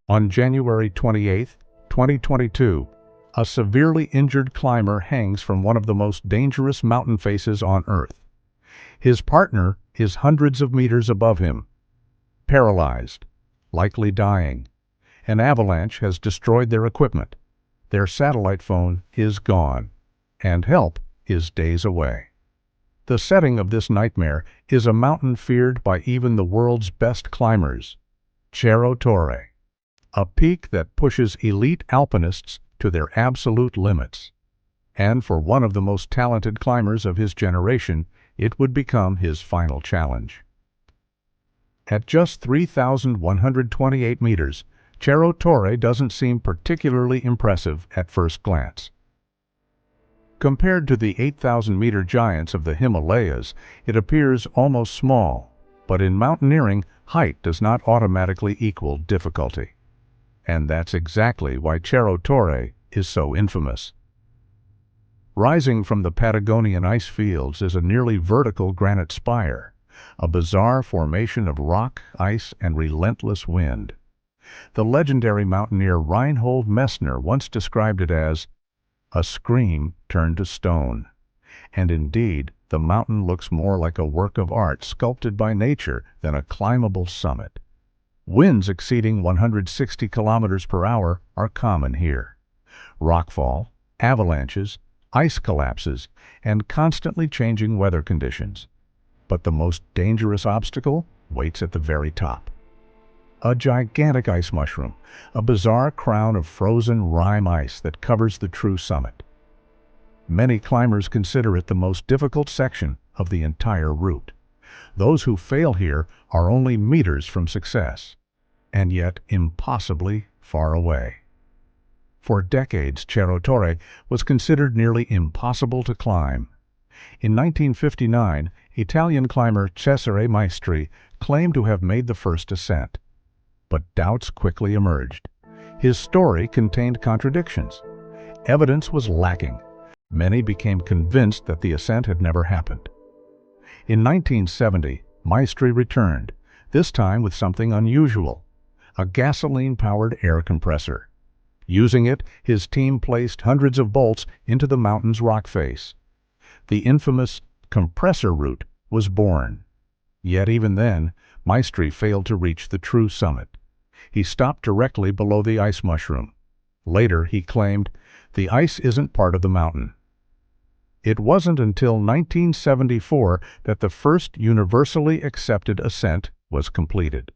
On January 28, 2022, a severely injured climber hangs from one of the most dangerous mountain faces on Earth. His partner is hundreds of meters above him, paralyzed, likely dying. An avalanche has destroyed their equipment. Their satellite phone is gone, and help is days away. The setting of this nightmare is a mountain feared by even the world's best climbers, Cerro Torre, a peak that pushes elite alpinists to their absolute limits. And for one of the most talented climbers of his generation, it would become his final challenge. At just 3,128 meters, Cerro Torre doesn't seem particularly impressive at first glance. Compared to the 8,000-meter giants of the Himalayas, it appears almost small, but in mountaineering, height does not automatically equal difficulty. And that's exactly why Cerro Torre is so infamous. Rising from the Patagonian ice fields is a nearly vertical granite spire, a bizarre formation of rock, ice, and relentless wind. The legendary mountaineer Reinhold Messner once described it as a scream turned to stone. And indeed, the mountain looks more like a work of art sculpted by nature than a climbable summit. Winds exceeding 160 kilometers per hour are common here. Rockfall, avalanches, ice collapses, and constantly changing weather conditions. But the most dangerous obstacle waits at the very top. A gigantic ice mushroom, a bizarre crown of frozen rime ice that covers the true summit. Many climbers consider it the most difficult section of the entire route. Those who fail here are only meters from success, and yet impossibly far away. For decades, Cerro Torre was considered nearly impossible to climb. In 1959, Italian climber Cesare Maestri claimed to have made the first ascent. But doubts quickly emerged. His story contained contradictions. Evidence was lacking. Many became convinced that the ascent had never happened. In 1970, Maestri returned, this time with something unusual, a gasoline-powered air compressor. Using it, his team placed hundreds of bolts into the mountain's rock face. The infamous compressor route was born. Yet even then, Maestri failed to reach the true summit. He stopped directly below the ice mushroom. Later, he claimed, "The ice isn't part of the mountain." It wasn't until 1974 that the first universally accepted ascent was completed.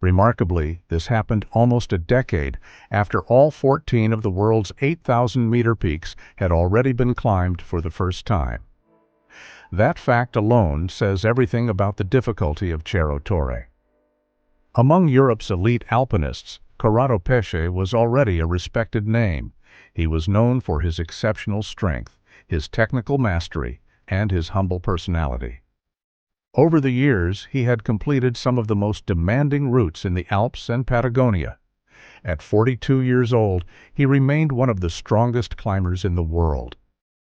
Remarkably, this happened almost a decade after all 14 of the world's 8,000-meter peaks had already been climbed for the first time. That fact alone says everything about the difficulty of Cerro Torre. Among Europe's elite alpinists, Corrado Pesce was already a respected name. He was known for his exceptional strength, his technical mastery, and his humble personality. Over the years, he had completed some of the most demanding routes in the Alps and Patagonia. At 42 years old, he remained one of the strongest climbers in the world.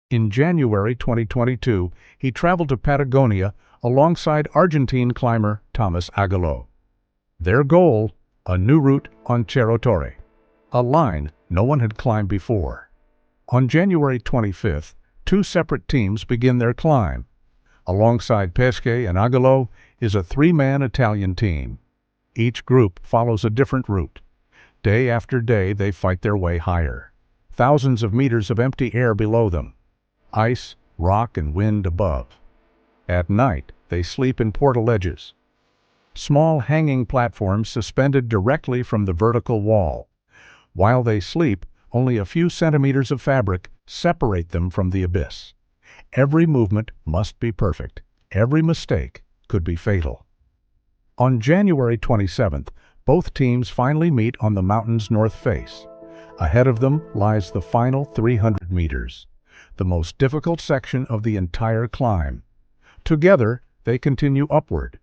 In January 2022, he traveled to Patagonia alongside Argentine climber Thomas Aguiló. Their goal, a new route on Cerro Torre, a line no one had climbed before. On January 25th, two separate teams begin their climb. Alongside Pesce and Aguiló is a three-man Italian team. Each group follows a different route. Day after day, they fight their way higher. Thousands of meters of empty air below them. Ice, rock, and wind above. At night, they sleep in portaledges, small hanging platforms suspended directly from the vertical wall. While they sleep, only a few centimeters of fabric separate them from the abyss. Every movement must be perfect. Every mistake could be fatal. On January 27th, both teams finally meet on the mountain's north face. Ahead of them lies the final 300 meters, the most difficult section of the entire climb. Together, they continue upward.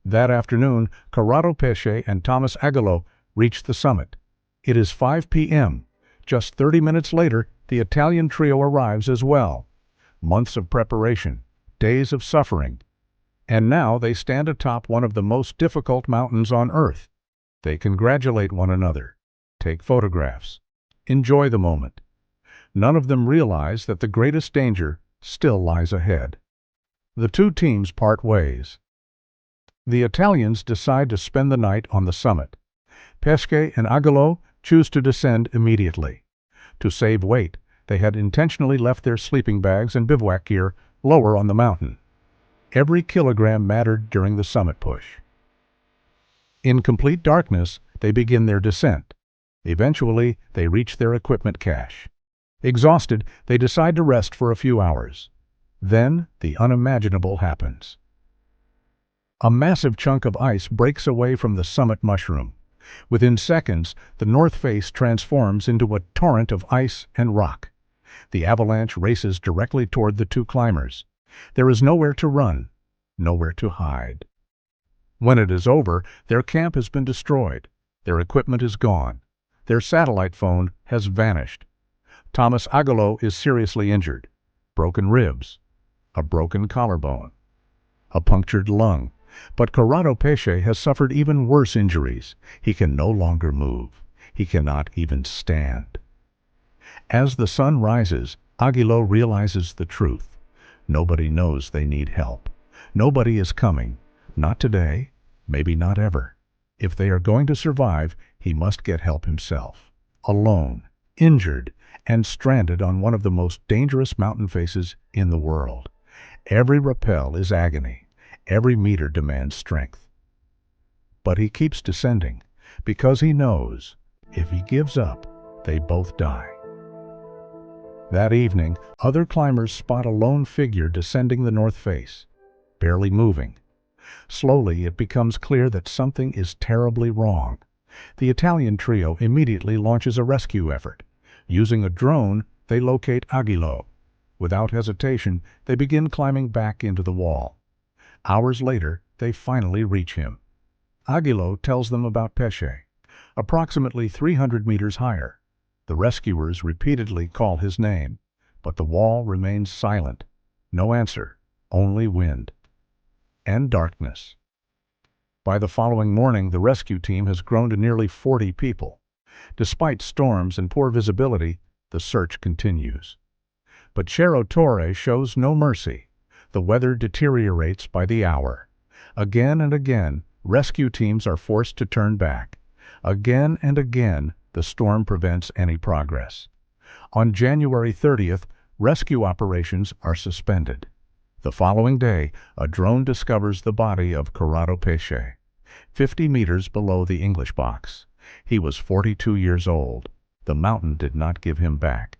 That afternoon, Corrado Pesce and Thomas Aguiló reach the summit. It is 5 p.m. Just 30 minutes later, the Italian trio arrives as well. Months of preparation, days of suffering, and now they stand atop one of the most difficult mountains on Earth. They congratulate one another, take photographs, enjoy the moment. None of them realize that the greatest danger still lies ahead. The two teams part ways. The Italians decide to spend the night on the summit. Pesce and Aguiló choose to descend immediately. To save weight, they had intentionally left their sleeping bags and bivouac gear lower on the mountain. Every kilogram mattered during the summit push. In complete darkness, they begin their descent. Eventually, they reach their equipment cache. Exhausted, they decide to rest for a few hours. Then, the unimaginable happens. A massive chunk of ice breaks away from the summit mushroom. Within seconds, the north face transforms into a torrent of ice and rock. The avalanche races directly toward the two climbers. There is nowhere to run, nowhere to hide. When it is over, their camp has been destroyed. Their equipment is gone. Their satellite phone has vanished. Thomas Aguiló is seriously injured. Broken ribs, a broken collarbone, a punctured lung. But Corrado Pesce has suffered even worse injuries. He can no longer move. He cannot even stand. As the sun rises, Aguiló realizes the truth. Nobody knows they need help. Nobody is coming. Not today, maybe not ever. If they are going to survive, he must get help himself. Alone, injured, and stranded on one of the most dangerous mountain faces in the world. Every rappel is agony. Every meter demands strength. But he keeps descending, because he knows, if he gives up, they both die. That evening, other climbers spot a lone figure descending the north face, barely moving. Slowly, it becomes clear that something is terribly wrong. The Italian trio immediately launches a rescue effort. Using a drone, they locate Aguiló. Without hesitation, they begin climbing back into the wall. Hours later, they finally reach him. Aguiló tells them about Pesce, approximately 300 meters higher. The rescuers repeatedly call his name, but the wall remains silent. No answer, only wind and darkness. By the following morning, the rescue team has grown to nearly 40 people. Despite storms and poor visibility, the search continues. But Cerro Torre shows no mercy. The weather deteriorates by the hour. Again and again, rescue teams are forced to turn back. Again and again, the storm prevents any progress. On January 30th, rescue operations are suspended. The following day, a drone discovers the body of Corrado Pesce, 50 meters below the English box. He was 42 years old. The mountain did not give him back.